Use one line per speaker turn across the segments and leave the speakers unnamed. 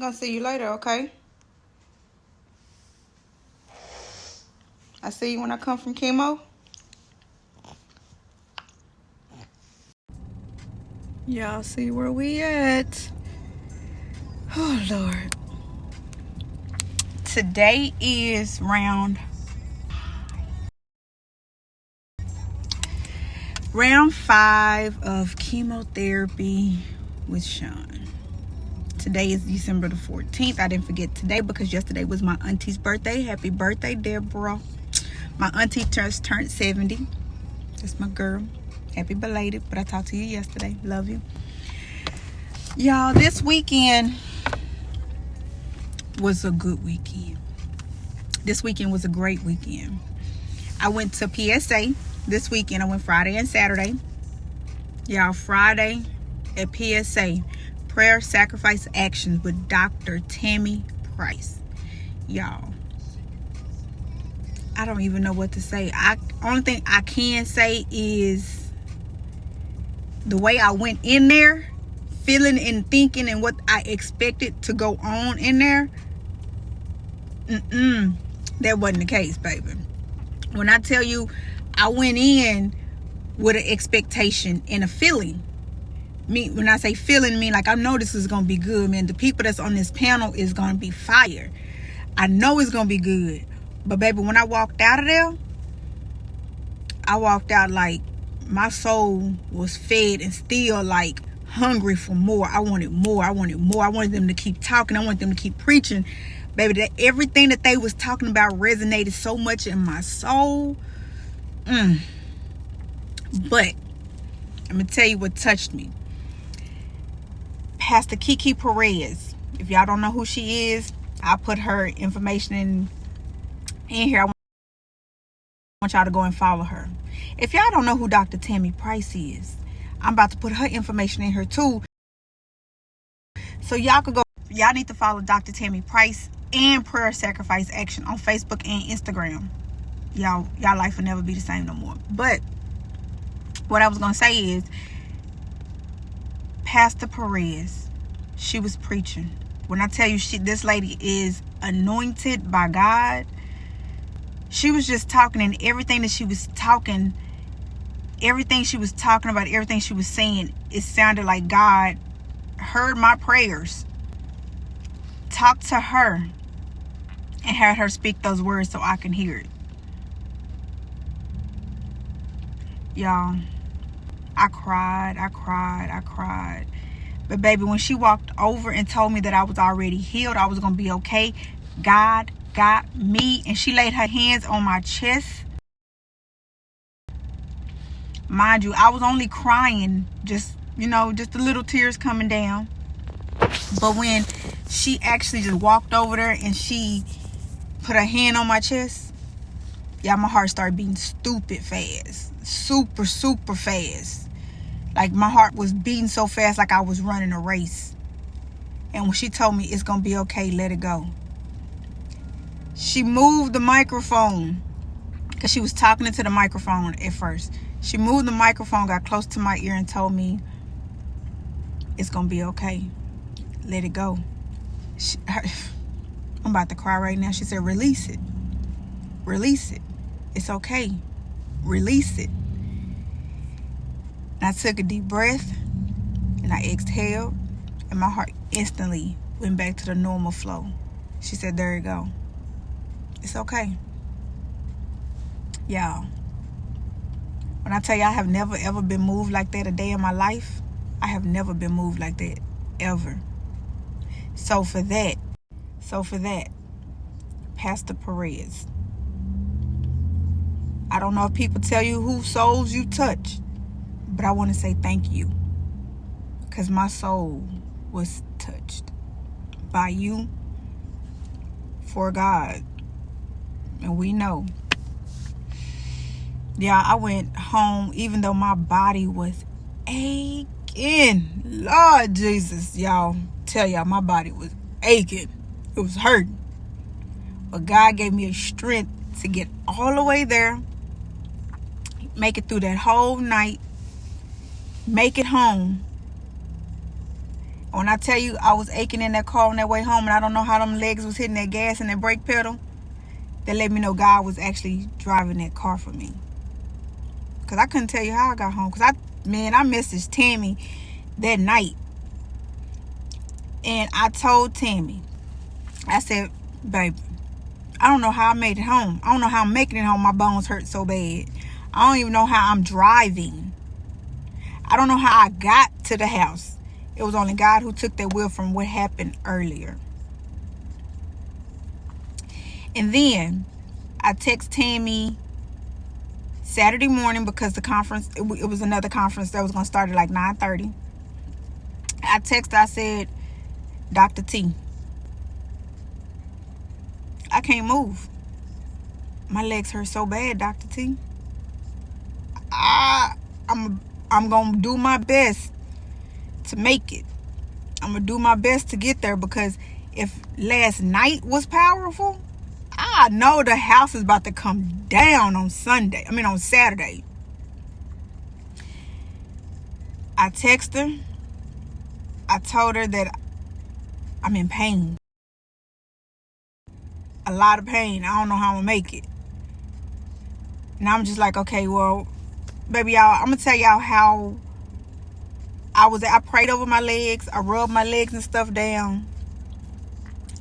gonna see you later, okay? I see you when I come from chemo. Y'all see where we at. Oh, Lord. Today is round 5 of chemotherapy with Shun. Today is December the 14th. I didn't forget today because yesterday was my auntie's birthday. Happy birthday, Debra. My auntie just turned 70. That's my girl. Happy belated, but I talked to you yesterday. Love you. Y'all, this weekend was a good weekend. This weekend was a great weekend. I went to PSA this weekend. I went Friday and Saturday. Y'all, Friday at PSA, Prayer Sacrifice Actions with Dr. Tammy Price. Y'all, I don't even know what to say. Only thing I can say is the way I went in there, feeling and thinking and what I expected to go on in there, that wasn't the case, baby. When I tell you, I went in with an expectation and a feeling. When I say feeling, mean like I know this is gonna be good, man. The people that's on this panel is gonna be fire. I know it's gonna be good. But baby, when I walked out of there, I walked out like my soul was fed and still like hungry for more. I wanted more. I wanted more. I wanted them to keep talking. I wanted them to keep preaching. Baby, that everything that they was talking about resonated so much in my soul. But I'm gonna tell you what touched me. Pastor Kiki Perez. If y'all don't know who she is, I'll put her information in here. I want y'all to go and follow her. If y'all don't know who Dr. Tammy Price is, I'm about to put her information in here too. So y'all could go. Y'all need to follow Dr. Tammy Price and Prayer Sacrifice Action on Facebook and Instagram. Y'all life will never be the same no more. But what I was gonna say is, Pastor Perez, she was preaching. When I tell you, this lady is anointed by God. She was just talking, and everything that she was talking, everything she was talking about, everything she was saying, it sounded like God heard my prayers, talked to her, and had her speak those words so I can hear it. Y'all, I cried. But baby, when she walked over and told me that I was already healed, I was going to be okay, God got me, and she laid her hands on my chest. Mind you, I was only crying, just the little tears coming down. But when she actually just walked over there and she put her hand on my chest, yeah, my heart started beating stupid fast. Super fast. Like my heart was beating so fast like I was running a race. And when she told me it's going to be okay, let it go. She moved the microphone because she was talking into the microphone at first. She moved the microphone, got close to my ear and told me it's going to be okay. Let it go. I'm about to cry right now. She said, release it. Release it. It's okay. Release it. And I took a deep breath and I exhaled, and my heart instantly went back to the normal flow. She said, there you go. It's okay. Y'all, when I tell you I have never ever been moved like that a day in my life, I have never been moved like that ever. So for that, Pastor Perez, I don't know if people tell you whose souls you touch, but I want to say thank you, because my soul was touched by you for God. And we know. Yeah, I went home even though my body was aching. Lord Jesus, y'all, tell y'all my body was aching. It was hurting. But God gave me a strength to get all the way there, make it through that whole night, make it home, When I tell you I was aching in that car on that way home, and I don't know how them legs was hitting that gas and that brake pedal, that let me know God was actually driving that car for me. Because I couldn't tell you how I got home. Because I messaged Tammy that night. And I told Tammy, I said, baby, I don't know how I made it home. I don't know how I'm making it home. My bones hurt so bad. I don't even know how I'm driving. I don't know how I got to the house. It was only God who took that wheel from what happened earlier. And then I text Tammy Saturday morning, because the conference, it was another conference that was going to start at like 9:30. I texted, I said, Dr. T, I can't move. My legs hurt so bad, Dr. T. I'm going to do my best to make it. I'm going to do my best to get there, because if last night was powerful, I know the house is about to come down on Saturday. I texted her. I told her that I'm in pain. A lot of pain. I don't know how I'm going to make it. And I'm just like, okay, well, baby, y'all, I'm going to tell y'all how I prayed over my legs. I rubbed my legs and stuff down.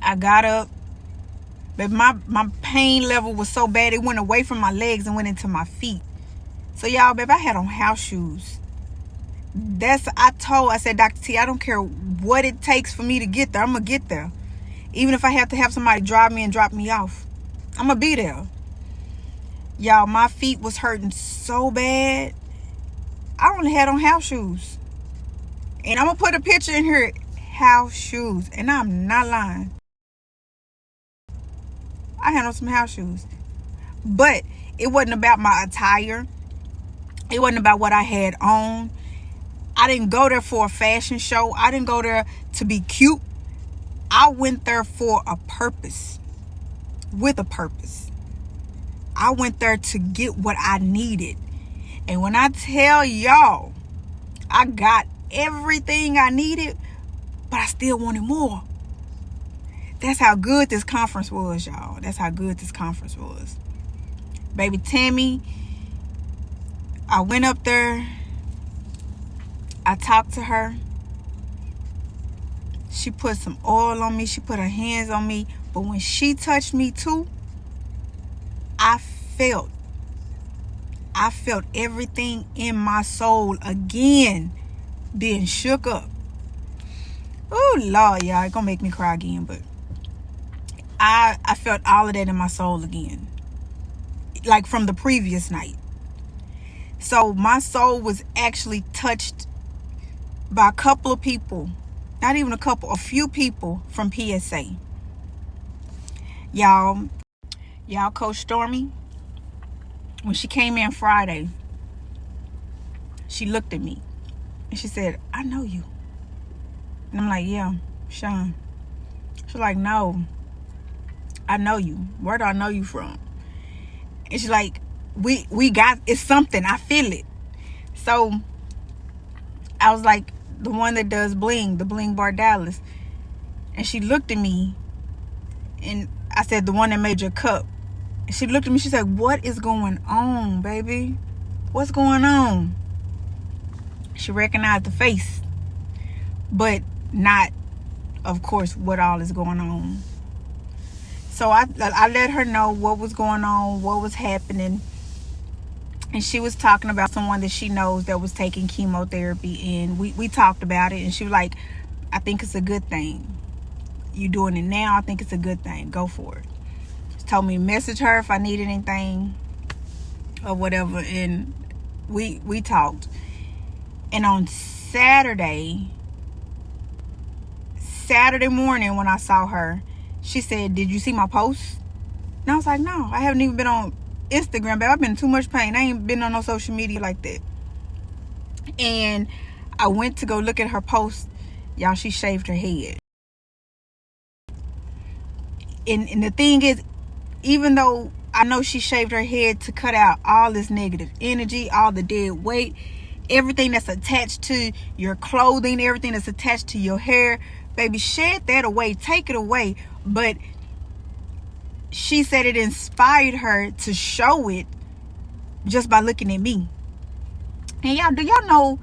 I got up. But my pain level was so bad, it went away from my legs and went into my feet. So y'all, baby, I had on house shoes. I said, Dr. T, I don't care what it takes for me to get there. I'm going to get there. Even if I have to have somebody drive me and drop me off, I'm going to be there. Y'all, my feet was hurting so bad. I only had on house shoes. And I'm going to put a picture in here. House shoes. And I'm not lying. I had on some house shoes. But it wasn't about my attire. It wasn't about what I had on. I didn't go there for a fashion show. I didn't go there to be cute. I went there for a purpose. With a purpose. I went there to get what I needed. And when I tell y'all, I got everything I needed, but I still wanted more. That's how good this conference was, y'all. That's how good this conference was. Baby Tammy, I went up there. I talked to her. She put some oil on me. She put her hands on me. But when she touched me too, I felt everything in my soul again being shook up. Oh, Lord, y'all. It's going to make me cry again, but I felt all of that in my soul again. Like from the previous night. So my soul was actually touched by a couple of people. Not even a couple, a few people from PSA. Y'all, Coach Stormy, when she came in Friday, she looked at me and she said, I know you. And I'm like, yeah, Shun. She's like, no, I know you. Where do I know you from? And she's like, we got, it's something. I feel it. So I was like, the one that does bling, the Bling Bar Dallas. And she looked at me and I said, the one that made your cup. And she looked at me, she said, what is going on, baby? What's going on? She recognized the face, but not, of course, what all is going on. So I let her know what was going on, what was happening. And she was talking about someone that she knows that was taking chemotherapy. And we talked about it. And she was like, I think it's a good thing. You doing it now, I think it's a good thing. Go for it. She told me to message her if I need anything or whatever. And we talked. And on Saturday morning when I saw her, she said, did you see my post? And I was like, no, I haven't even been on Instagram, but I've been in too much pain. I ain't been on no social media like that. And I went to go look at her post. Y'all, she shaved her head. And the thing is, even though I know she shaved her head to cut out all this negative energy, all the dead weight, everything that's attached to your clothing, everything that's attached to your hair, baby, shed that away, take it away. But she said it inspired her to show it just by looking at me. And y'all, do y'all know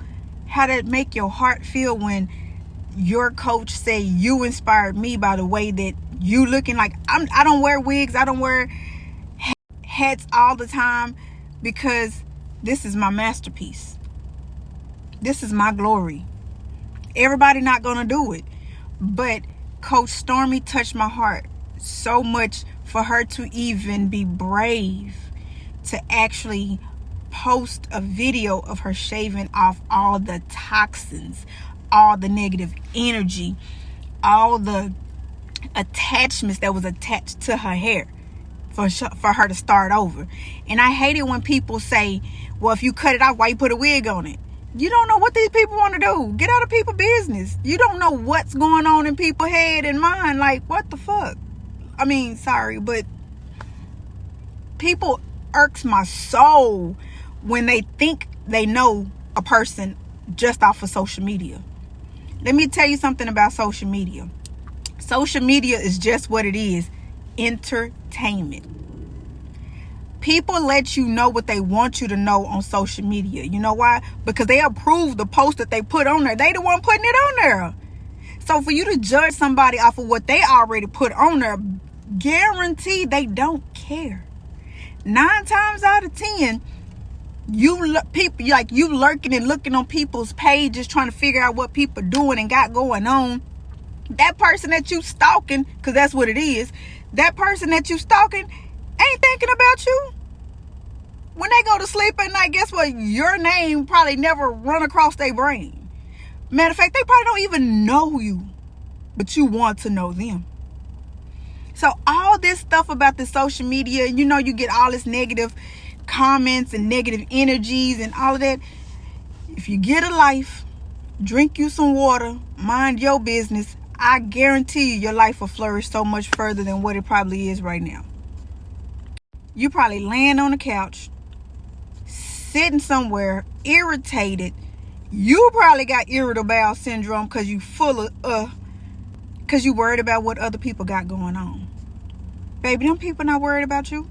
how that make your heart feel when your coach say you inspired me by the way that you looking? Like, I don't wear wigs, I don't wear hats all the time, because this is my masterpiece. This is my glory. Everybody not gonna do it, but Coach Stormy touched my heart so much for her to even be brave to actually post a video of her shaving off all the toxins, all the negative energy, all the attachments that was attached to her hair, for her to start over. And I hate it when people say, well, if you cut it off, why you put a wig on it? You don't know what these people want to do. Get out of people's business. You don't know what's going on in people's head and mind. Like, what the fuck? I mean, sorry, but people irks my soul when they think they know a person just off of social media. Let me tell you something about social media. Social media is just what it is. Entertainment. People let you know what they want you to know on social media. You know why? Because they approve the post that they put on there. They the one putting it on there. So for you to judge somebody off of what they already put on there, guarantee they don't care. 9 times out of 10, you lurking and looking on people's pages trying to figure out what people doing and got going on. That person that you stalking, because that's what it is, that person that you stalking ain't thinking about you. When they go to sleep at night, guess what? Your name probably never run across their brain. Matter of fact, they probably don't even know you, but you want to know them. So all this stuff about the social media, you know, you get all this negative comments and negative energies and all of that. If you get a life, drink you some water, mind your business, I guarantee you your life will flourish so much further than what it probably is right now. You probably laying on the couch, sitting somewhere, irritated. You probably got irritable bowel syndrome because you because you worried about what other people got going on. Baby, them people not worried about you.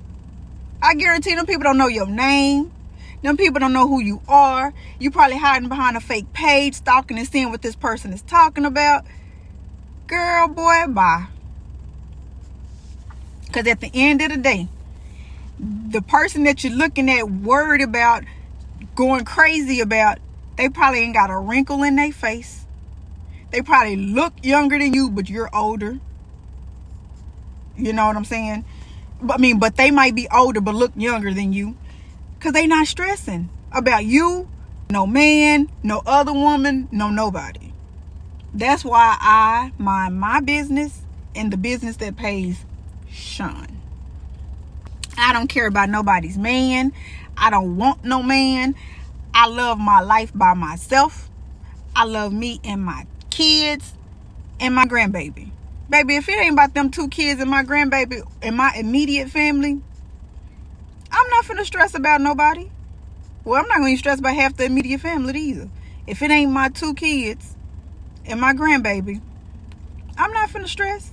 I guarantee them people don't know your name. Them people don't know who you are. You probably hiding behind a fake page, stalking and seeing what this person is talking about. Girl, boy, bye. Because at the end of the day, the person that you're looking at, worried about, going crazy about, they probably ain't got a wrinkle in their face. They probably look younger than you, but you're older. You know what I'm saying? But they might be older but look younger than you, because they not stressing about you, no man, no other woman, no nobody. That's why I mind my business and the business that pays Shun. I don't care about nobody's man. I don't want no man. I love my life by myself. I love me and my kids and my grandbaby. Baby, if it ain't about them 2 kids and my grandbaby and my immediate family, I'm not finna stress about nobody. Well, I'm not gonna stress about half the immediate family either. If it ain't my 2 kids and my grandbaby, I'm not finna stress.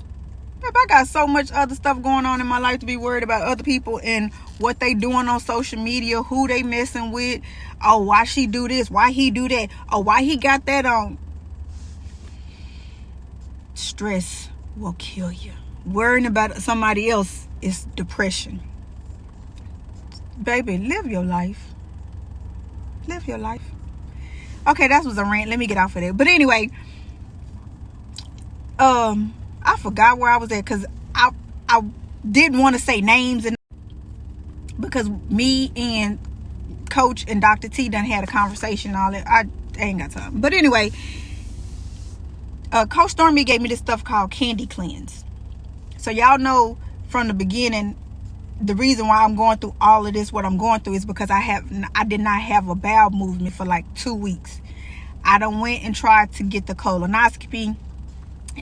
Baby, I got so much other stuff going on in my life to be worried about other people and what they doing on social media, who they messing with. Oh, why she do this? Why he do that? Oh, why he got that on? Stress will kill you. Worrying about somebody else is depression. Baby, live your life. Live your life. Okay, that was a rant. Let me get off of that. But anyway, I forgot where I was at, because I didn't want to say names, and because me and Coach and Dr. T done had a conversation and all that. I ain't got time. But anyway, Coach Stormy gave me this stuff called Candy Cleanse. So y'all know from the beginning, the reason why I'm going through all of this, what I'm going through, is because I did not have a bowel movement for like 2 weeks. I done went and tried to get the colonoscopy.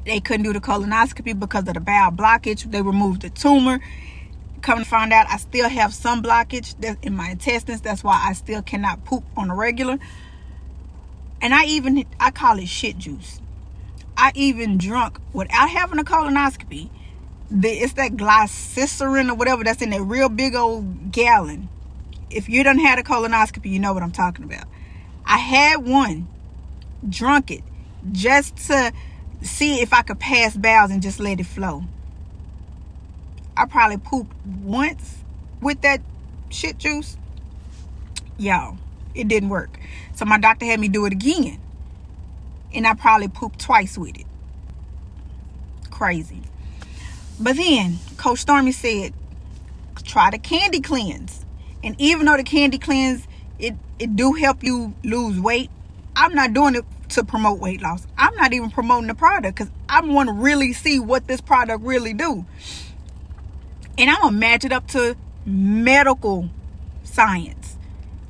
They couldn't do the colonoscopy because of the bowel blockage. They removed the tumor. Come to find out, I still have some blockage in my intestines. That's why I still cannot poop on a regular. And I call it shit juice. I even drunk without having a colonoscopy. It's that glycerin or whatever that's in that real big old gallon. If you done had a colonoscopy, you know what I'm talking about. I had one, drunk it, just to see if I could pass bowels and just let it flow. I probably pooped once with that shit juice. Y'all, it didn't work. So my doctor had me do it again. And I probably pooped twice with it. Crazy. But then Coach Stormy said, try the candy cleanse. And even though the candy cleanse, it do help you lose weight, I'm not doing it to promote weight loss. I'm not even promoting the product because I want to really see what this product really do. And I'm going to match it up to medical science.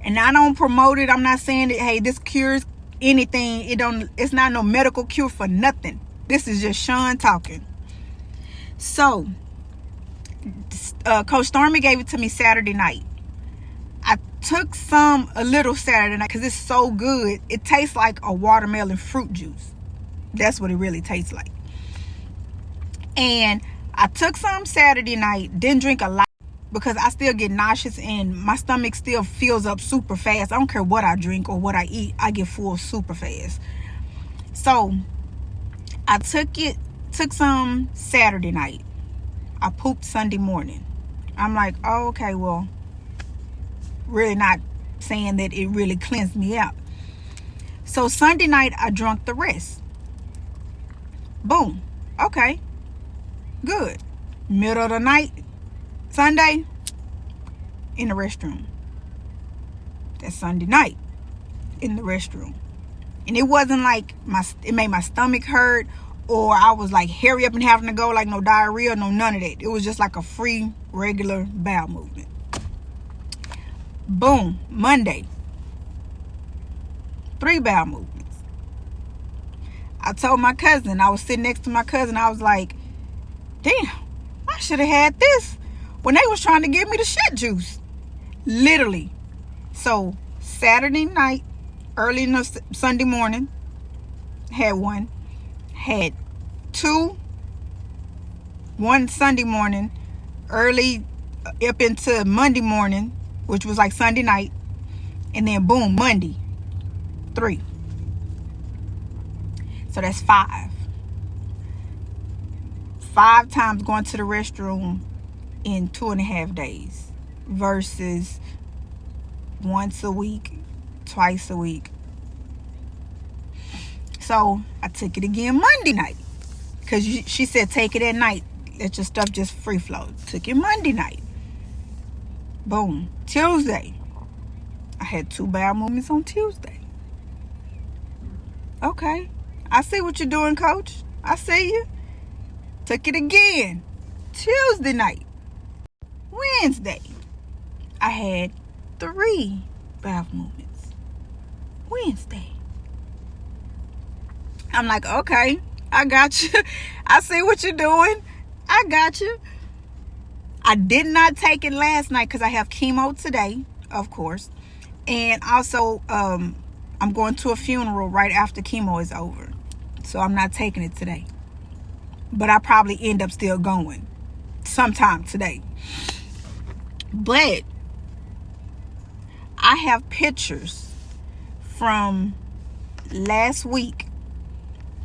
And I don't promote it. I'm not saying that, hey, this cures anything. It's not no medical cure for nothing. This is just Shun talking. So, Coach Stormy gave it to me Saturday night. I took a little Saturday night because it's so good. It tastes like a watermelon fruit juice. That's what it really tastes like. And I took some Saturday night, didn't drink a lot because I still get nauseous and my stomach still fills up super fast. I don't care what I drink or what I eat. I get full super fast. So I took some Saturday night. I pooped Sunday morning. I'm like, oh, okay, well, really not saying that it really cleansed me out. So Sunday night, I drank the rest. Boom. Okay. Good. Middle of the night, Sunday, in the restroom. That's Sunday night, in the restroom. And it wasn't like it made my stomach hurt or I was like hurry up and having to go, like no diarrhea, no none of that. It was just like a free, regular bowel movement. Boom. Monday. 3 bowel movements. I told my cousin, I was sitting next to my cousin, I was like, damn, I should have had this when they was trying to give me the shit juice. Literally. So Saturday night, early in the Sunday morning, had one. Had 2. One Sunday morning, early up into Monday morning, which was like Sunday night. And then boom, Monday, 3. So that's 5. 5 times going to the restroom in 2.5 days versus once a week, twice a week. So I took it again Monday night because she said take it at night. Let your stuff just free flow. Took it Monday night. Boom. Tuesday. I had 2 bowel movements on Tuesday. Okay. I see what you're doing, coach. I see you. Took it again. Tuesday night. Wednesday. I had 3 bowel movements. Wednesday. I'm like, okay, I got you. I see what you're doing. I got you. I did not take it last night because I have chemo today, of course. And also, I'm going to a funeral right after chemo is over. So I'm not taking it today. But I probably end up still going sometime today. But I have pictures from last week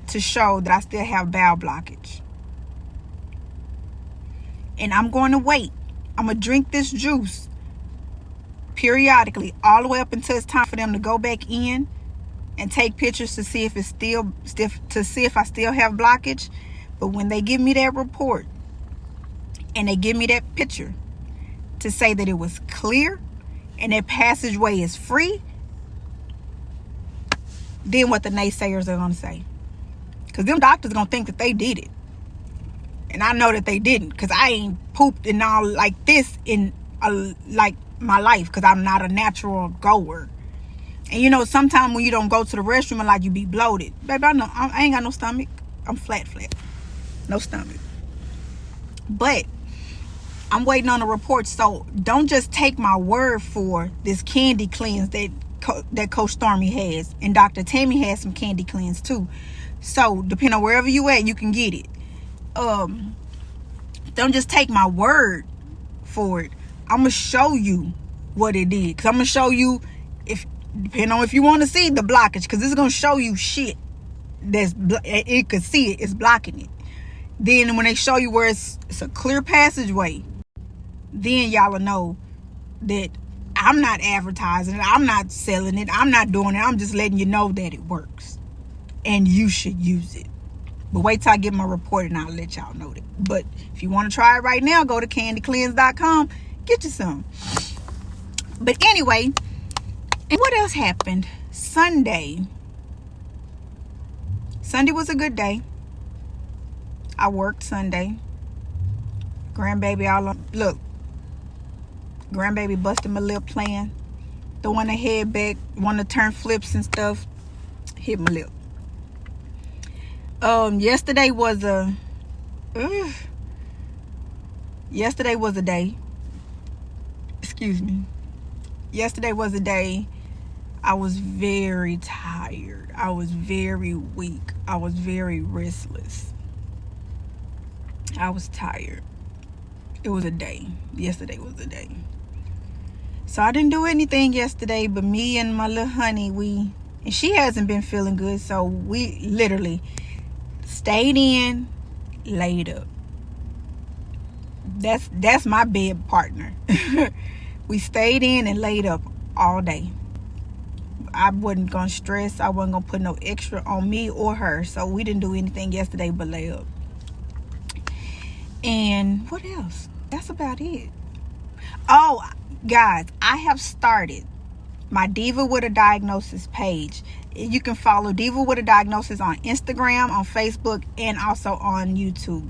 to show that I still have bowel blockage. And I'm going to wait. I'm going to drink this juice periodically all the way up until it's time for them to go back in and take pictures to see if it's to see if I still have blockage. But when they give me that report and they give me that picture to say that it was clear and that passageway is free, then what the naysayers are going to say. Because them doctors going to think that they did it. And I know that they didn't, because I ain't pooped and all like this in like my life, because I'm not a natural goer. And you know, sometimes when you don't go to the restroom a lot, you be bloated. Baby, I know I ain't got no stomach. I'm flat. No stomach. But I'm waiting on a report. So don't just take my word for this candy cleanse that that Coach Stormy has, and Dr. Tammy has some candy cleanse too. So depending on wherever you at, you can get it. Don't just take my word for it. I'm gonna show you what it did, because I'm gonna show you, if depending on if you want to see the blockage, because it's gonna show you shit that's it could see it's blocking it. Then when they show you where it's a clear passageway, then y'all will know that I'm not advertising it, I'm not selling it, I'm not doing it. I'm just letting you know that it works and you should use it. But wait till I get my report and I'll let y'all know that. But if you want to try it right now, go to candycleanse.com, get you some. But anyway, and what else happened? Sunday was a good day. I worked Sunday. Grandbaby busted my lip playing. Throwing the head back, wanting to turn flips and stuff. Hit my lip. Yesterday was a day. Excuse me. Yesterday was a day I was very tired. I was very weak. I was very restless. I was tired. It was a day. Yesterday was a day. So I didn't do anything yesterday, but me and my little honey, and she hasn't been feeling good, so we literally stayed in, laid up. That's my bed partner. We stayed in and laid up all day. I wasn't gonna stress. I wasn't gonna put no extra on me or her. So we didn't do anything yesterday but lay up. And what else? That's about it. Oh, guys, I have started my Diva with a Diagnosis page. You can follow Diva with a Diagnosis on Instagram, on Facebook, and also on YouTube.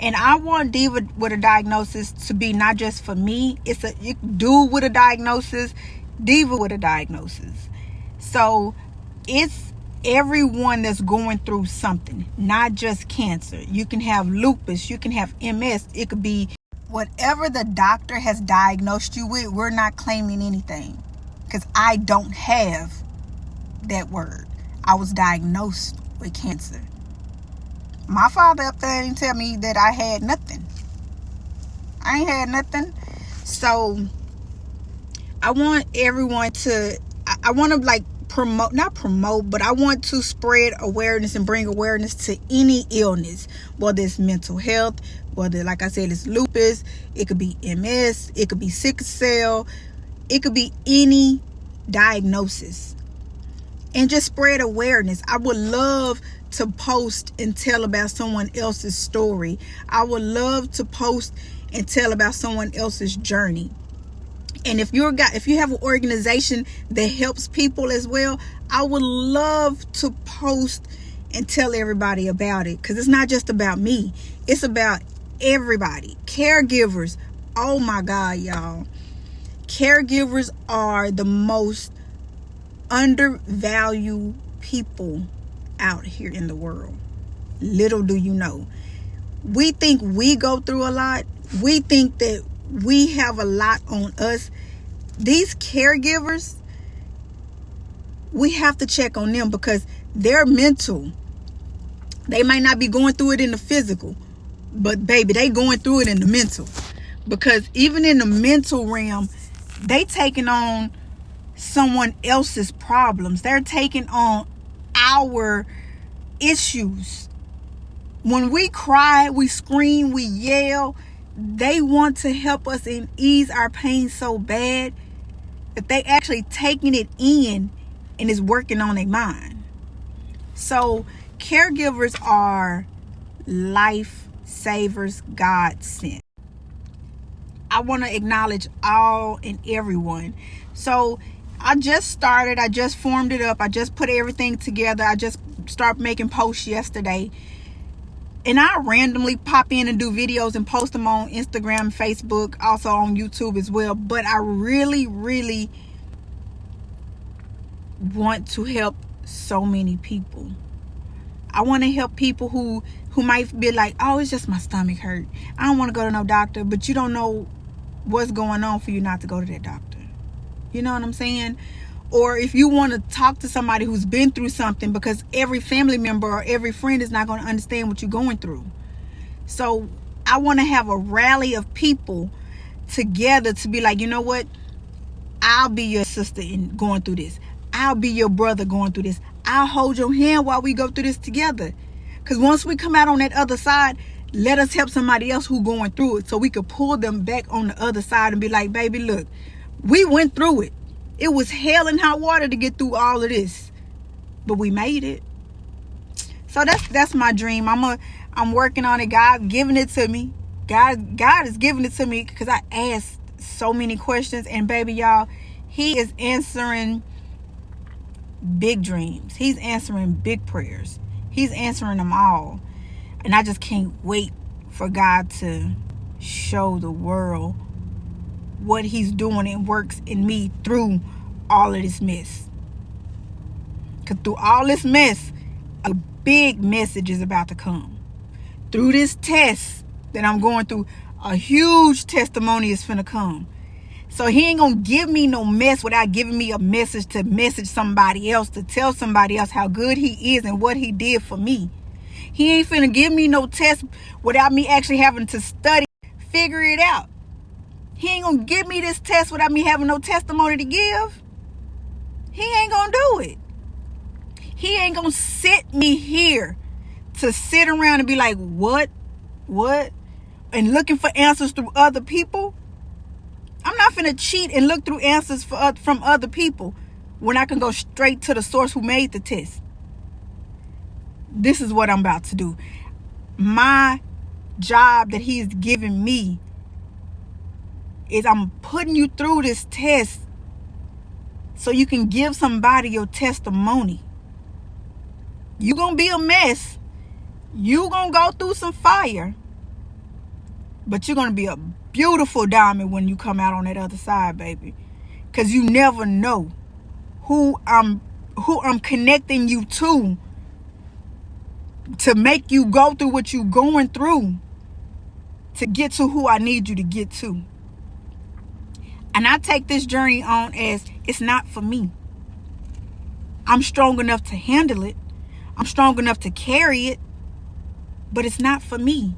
And I want Diva with a Diagnosis to be not just for me. It's a dude with a diagnosis, Diva with a Diagnosis. So it's everyone that's going through something, not just cancer. You can have lupus, you can have MS. It could be whatever the doctor has diagnosed you with. We're not claiming anything, because I don't have that word. I was diagnosed with cancer. My father up there didn't tell me that I had nothing. I ain't had nothing. So I want everyone to, I want to like not promote, but I want to spread awareness and bring awareness to any illness, whether it's mental health, whether, like I said, it's lupus, it could be MS, it could be sickle cell, it could be any diagnosis, and just spread awareness. I would love to post and tell about someone else's story. I would love to post and tell about someone else's journey. And if you have an organization that helps people as well, I would love to post and tell everybody about it, because it's not just about me. It's about everybody. Caregivers. Oh my God, y'all. Caregivers are the most undervalued people out here in the world. Little do you know. We think we go through a lot. We think that we have a lot on us. These caregivers, we have to check on them, because they're mental. They might not be going through it in the physical, but baby, they going through it in the mental. Because even in the mental realm, they taking on someone else's problems. They're taking on our issues. When we cry, we scream, we yell, they want to help us and ease our pain so bad that they actually taking it in and is working on their mind. So caregivers are life savers, God sent. I want to acknowledge all and everyone. So I just started. I just formed it up. I just put everything together. I just started making posts yesterday. And I randomly pop in and do videos and post them on Instagram, Facebook, also on YouTube as well. But I really, really want to help so many people. I want to help people who might be like, oh, it's just my stomach hurt. I don't want to go to no doctor. But you don't know what's going on for you not to go to that doctor. You know what I'm saying? Or if you want to talk to somebody who's been through something, because every family member or every friend is not going to understand what you're going through. So I want to have a rally of people together to be like, you know what? I'll be your sister in going through this. I'll be your brother going through this. I'll hold your hand while we go through this together. Because once we come out on that other side, let us help somebody else who's going through it, so we could pull them back on the other side and be like, baby, look, we went through it. It was hell and hot water to get through all of this, but we made it. So that's my dream. I'm working on it. God giving it to me. God is giving it to me because I asked so many questions, and baby, y'all, he is answering big dreams. He's answering big prayers. He's answering them all. And I just can't wait for God to show the world what he's doing and works in me through all of this mess. Because through all this mess, a big message is about to come. Through this test that I'm going through, a huge testimony is finna come. So he ain't gonna give me no mess without giving me a message to message somebody else, to tell somebody else how good he is and what he did for me. He ain't finna give me no test without me actually having to study, figure it out. He ain't gonna give me this test without me having no testimony to give. He ain't gonna do it. He ain't gonna sit me here to sit around and be like, what? And looking for answers through other people. I'm not finna cheat and look through answers from other people when I can go straight to the source who made the test. This is what I'm about to do. My job that he's given me is I'm putting you through this test so you can give somebody your testimony. You're going to be a mess. You're going to go through some fire. But you're going to be a beautiful diamond when you come out on that other side, baby. Because you never know who I'm connecting you to make you go through what you're going through to get to who I need you to get to. And I take this journey on as it's not for me. I'm strong enough to handle it. I'm strong enough to carry it. But it's not for me.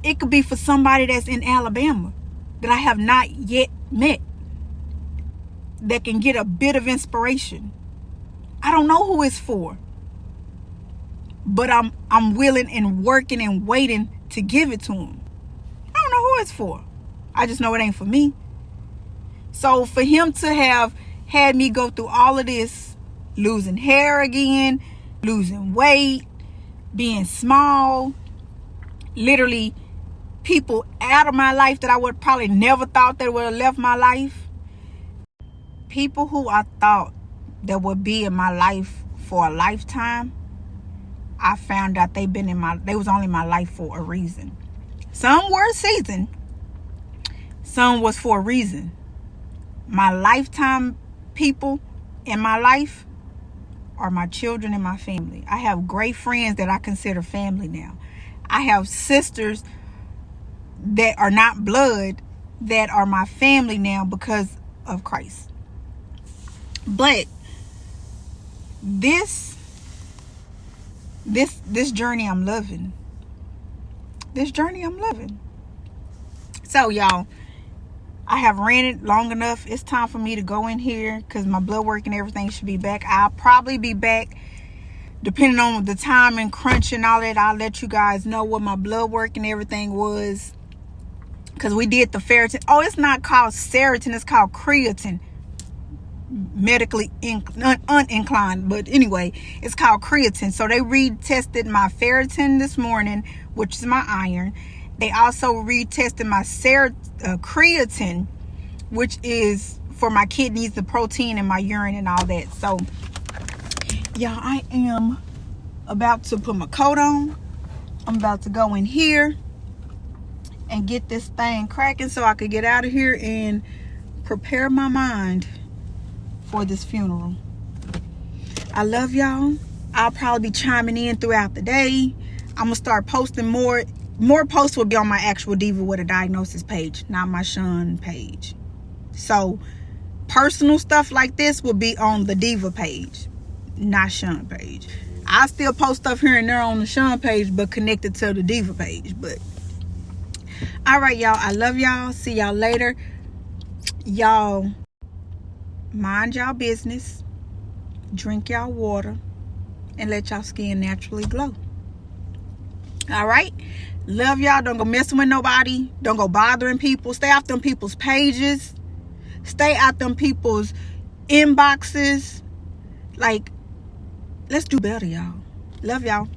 It could be for somebody that's in Alabama that I have not yet met, that can get a bit of inspiration. I don't know who it's for. But I'm willing and working and waiting to give it to him. I don't know who it's for. I just know it ain't for me. So for him to have had me go through all of this, losing hair again, losing weight, being small, literally people out of my life that I would probably never thought that would have left my life. People who I thought that would be in my life for a lifetime, I found out they was only in my life for a reason. Some were a season. Some was for a reason. My lifetime people in my life are my children and my family. I have great friends that I consider family now. I have sisters that are not blood that are my family now because of Christ. But this journey I'm loving. This journey I'm loving. So y'all, I have ran it long enough. It's time for me to go in here because my blood work and everything should be back. I'll probably be back depending on the time and crunch and all that. I'll let you guys know what my blood work and everything was, because we did the ferritin. Oh, it's not called seritin, it's called creatine. Medically uninclined, but anyway, it's called creatine. So they retested my ferritin this morning, which is my iron. They also retested my creatine, which is for my kidneys, the protein in my urine and all that. So y'all, I am about to put my coat on. I'm about to go in here and get this thing cracking so I could get out of here and prepare my mind for this funeral. I love y'all. I'll probably be chiming in throughout the day. I'm gonna start posting more more posts will be on my actual Diva with a Diagnosis page, not my Shun page. So personal stuff like this will be on the Diva page, not Shun page. I still post stuff here and there on the Shun page, but connected to the Diva page. But all right, y'all, I love y'all. See y'all later. Y'all mind y'all business, drink y'all water, and let y'all skin naturally glow. All right, love y'all. Don't go messing with nobody. Don't go bothering people. Stay off them people's pages. Stay out them people's inboxes. Like, let's do better, y'all. Love y'all.